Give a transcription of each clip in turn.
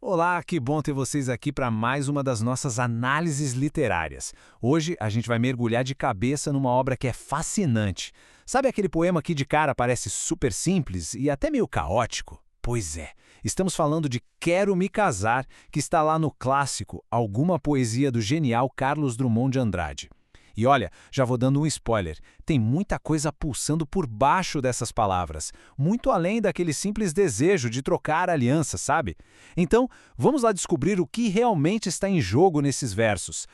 Olá, que bom ter vocês aqui para mais uma das nossas análises literárias. Hoje a gente vai mergulhar de cabeça numa obra que é fascinante. Sabe aquele poema que de cara parece super simples e até meio caótico? Pois é, estamos falando de Quero Me Casar, que está lá no clássico Alguma Poesia do genial Carlos Drummond de Andrade. E olha, já vou dando um spoiler, tem muita coisa pulsando por baixo dessas palavras, muito além daquele simples desejo de trocar aliança, sabe? Então, vamos lá descobrir o que realmente está em jogo nesses versos.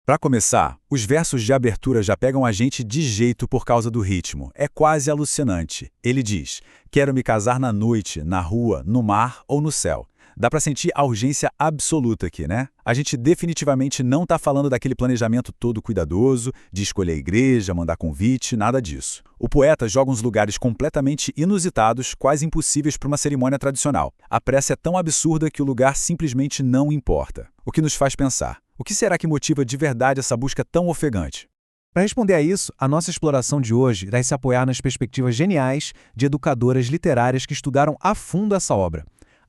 Para começar, os versos de abertura já pegam a gente de jeito por causa do ritmo. É quase alucinante. Ele diz: quero me casar na noite, na rua, no mar ou no céu. Dá para sentir a urgência absoluta aqui, né? A gente definitivamente não está falando daquele planejamento todo cuidadoso, de escolher a igreja, mandar convite, nada disso. O poeta joga uns lugares completamente inusitados, quase impossíveis para uma cerimônia tradicional. A pressa é tão absurda que o lugar simplesmente não importa. O que nos faz pensar: o que será que motiva de verdade essa busca tão ofegante? Para responder a isso, a nossa exploração de hoje vai se apoiar nas perspectivas geniais de educadoras literárias que estudaram a fundo essa obra.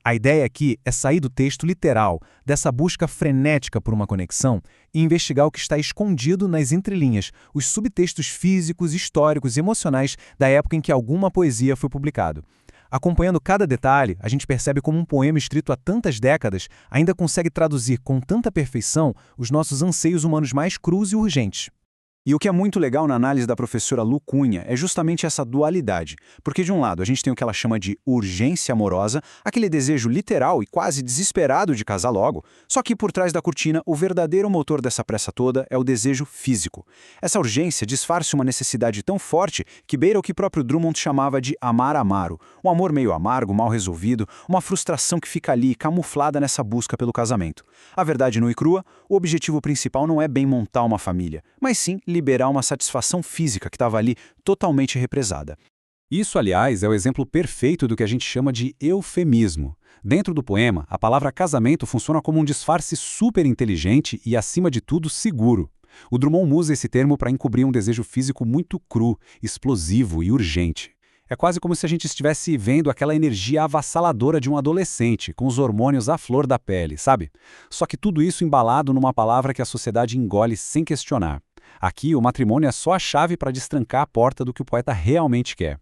A ideia aqui é sair do texto literal, dessa busca frenética por uma conexão, e investigar o que está escondido nas entrelinhas, os subtextos físicos, históricos e emocionais da época em que alguma poesia foi publicada. Acompanhando cada detalhe, a gente percebe como um poema escrito há tantas décadas ainda consegue traduzir com tanta perfeição os nossos anseios humanos mais crus e urgentes. E o que é muito legal na análise da professora Lu Cunha é justamente essa dualidade. Porque, de um lado, a gente tem o que ela chama de urgência amorosa, aquele desejo literal e quase desesperado de casar logo. Só que, por trás da cortina, o verdadeiro motor dessa pressa toda é o desejo físico. Essa urgência disfarça uma necessidade tão forte que beira o que próprio Drummond chamava de amar amaro. Um amor meio amargo, mal resolvido, uma frustração que fica ali, camuflada nessa busca pelo casamento. A verdade nua e crua, o objetivo principal não é bem montar uma família, mas sim liberar uma satisfação física que estava ali totalmente represada. Isso, aliás, é o exemplo perfeito do que a gente chama de eufemismo. Dentro do poema, a palavra casamento funciona como um disfarce super inteligente e, acima de tudo, seguro. O Drummond usa esse termo para encobrir um desejo físico muito cru, explosivo e urgente. É quase como se a gente estivesse vendo aquela energia avassaladora de um adolescente, com os hormônios à flor da pele, sabe? Só que tudo isso embalado numa palavra que a sociedade engole sem questionar. Aqui, o matrimônio é só a chave para destrancar a porta do que o poeta realmente quer.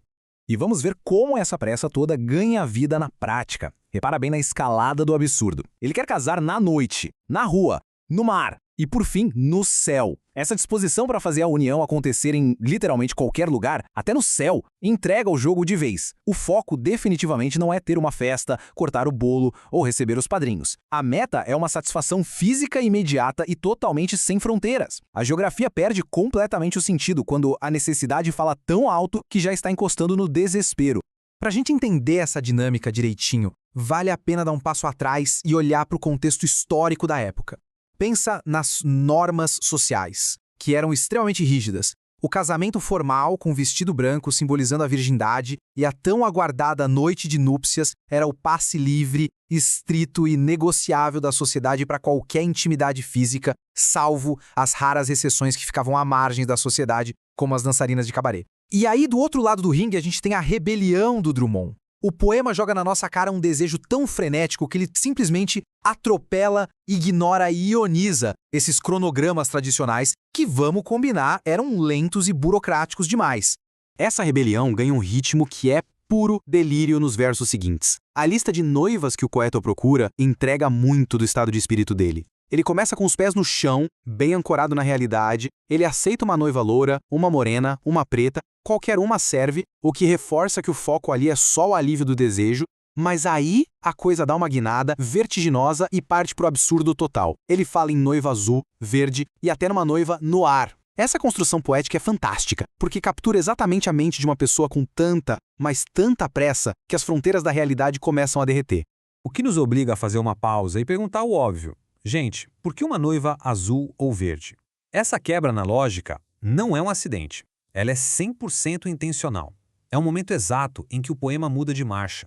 E vamos ver como essa pressa toda ganha vida na prática. Repara bem na escalada do absurdo. Ele quer casar na noite, na rua, no mar e, por fim, no céu. Essa disposição para fazer a união acontecer em literalmente qualquer lugar, até no céu, entrega o jogo de vez. O foco definitivamente não é ter uma festa, cortar o bolo ou receber os padrinhos. A meta é uma satisfação física imediata e totalmente sem fronteiras. A geografia perde completamente o sentido quando a necessidade fala tão alto que já está encostando no desespero. Para a gente entender essa dinâmica direitinho, vale a pena dar um passo atrás e olhar para o contexto histórico da época. Pensa nas normas sociais, que eram extremamente rígidas. O casamento formal, com vestido branco simbolizando a virgindade, e a tão aguardada noite de núpcias era o passe livre, estrito e negociável da sociedade para qualquer intimidade física, salvo as raras exceções que ficavam à margem da sociedade, como as dançarinas de cabaré. E aí, do outro lado do ringue, a gente tem a rebelião do Drummond. O poema joga na nossa cara um desejo tão frenético que ele simplesmente atropela, ignora e ioniza esses cronogramas tradicionais que, vamos combinar, eram lentos e burocráticos demais. Essa rebelião ganha um ritmo que é puro delírio nos versos seguintes. A lista de noivas que o poeta procura entrega muito do estado de espírito dele. Ele começa com os pés no chão, bem ancorado na realidade, ele aceita uma noiva loura, uma morena, uma preta, qualquer uma serve, o que reforça que o foco ali é só o alívio do desejo, mas aí a coisa dá uma guinada vertiginosa e parte pro absurdo total. Ele fala em noiva azul, verde e até numa noiva no ar. Essa construção poética é fantástica, porque captura exatamente a mente de uma pessoa com tanta, mas tanta pressa, que as fronteiras da realidade começam a derreter. O que nos obriga a fazer uma pausa e perguntar o óbvio. Gente, por que uma noiva azul ou verde? Essa quebra na lógica não é um acidente. Ela é 100% intencional. É um momento exato em que o poema muda de marcha.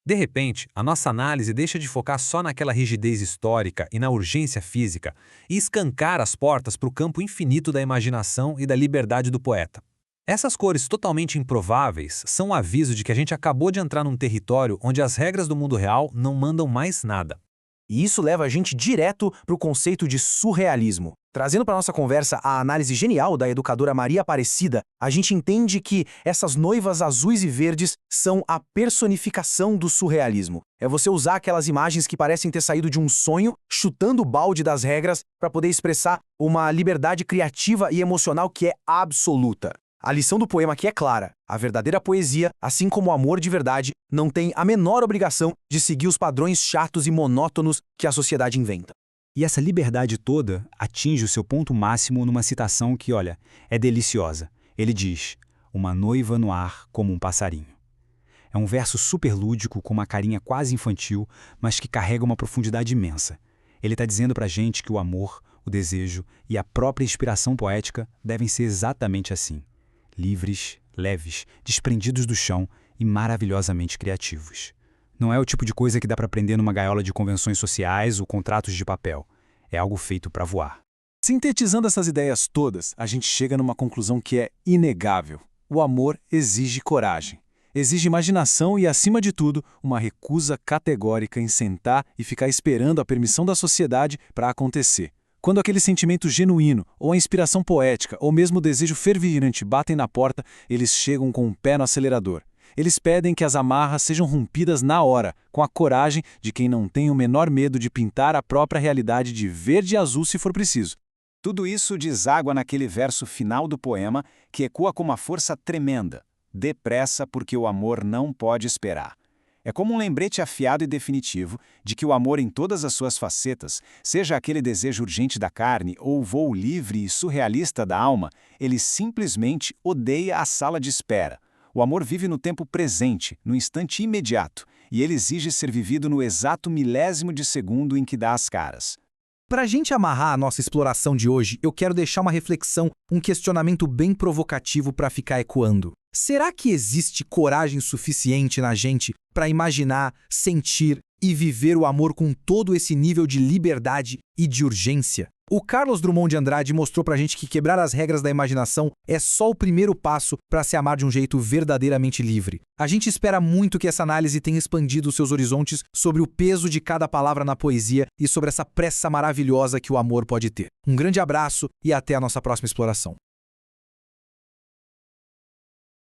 De repente, a nossa análise deixa de focar só naquela rigidez histórica e na urgência física e escancar as portas para o campo infinito da imaginação e da liberdade do poeta. Essas cores totalmente improváveis são um aviso de que a gente acabou de entrar num território onde as regras do mundo real não mandam mais nada. E isso leva a gente direto para o conceito de surrealismo. Trazendo para nossa conversa a análise genial da educadora Maria Aparecida, a gente entende que essas noivas azuis e verdes são a personificação do surrealismo. É você usar aquelas imagens que parecem ter saído de um sonho, chutando o balde das regras para poder expressar uma liberdade criativa e emocional que é absoluta. A lição do poema aqui é clara. A verdadeira poesia, assim como o amor de verdade, não tem a menor obrigação de seguir os padrões chatos e monótonos que a sociedade inventa. E essa liberdade toda atinge o seu ponto máximo numa citação que, olha, é deliciosa. Ele diz, uma noiva no ar como um passarinho. É um verso super lúdico, com uma carinha quase infantil, mas que carrega uma profundidade imensa. Ele está dizendo pra gente que o amor, o desejo e a própria inspiração poética devem ser exatamente assim. Livres, leves, desprendidos do chão e maravilhosamente criativos. Não é o tipo de coisa que dá para prender numa gaiola de convenções sociais ou contratos de papel. É algo feito para voar. Sintetizando essas ideias todas, a gente chega numa conclusão que é inegável. O amor exige coragem. Exige imaginação e, acima de tudo, uma recusa categórica em sentar e ficar esperando a permissão da sociedade para acontecer. Quando aquele sentimento genuíno, ou a inspiração poética, ou mesmo o desejo fervilhante batem na porta, eles chegam com o pé no acelerador. Eles pedem que as amarras sejam rompidas na hora, com a coragem de quem não tem o menor medo de pintar a própria realidade de verde e azul se for preciso. Tudo isso deságua naquele verso final do poema, que ecoa com uma força tremenda. Depressa, porque o amor não pode esperar. É como um lembrete afiado e definitivo de que o amor em todas as suas facetas, seja aquele desejo urgente da carne ou o voo livre e surrealista da alma, ele simplesmente odeia a sala de espera. O amor vive no tempo presente, no instante imediato, e ele exige ser vivido no exato milésimo de segundo em que dá as caras. Para a gente amarrar a nossa exploração de hoje, eu quero deixar uma reflexão, um questionamento bem provocativo para ficar ecoando. Será que existe coragem suficiente na gente para imaginar, sentir e viver o amor com todo esse nível de liberdade e de urgência? O Carlos Drummond de Andrade mostrou pra gente que quebrar as regras da imaginação é só o primeiro passo para se amar de um jeito verdadeiramente livre. A gente espera muito que essa análise tenha expandido os seus horizontes sobre o peso de cada palavra na poesia e sobre essa pressa maravilhosa que o amor pode ter. Um grande abraço e até a nossa próxima exploração.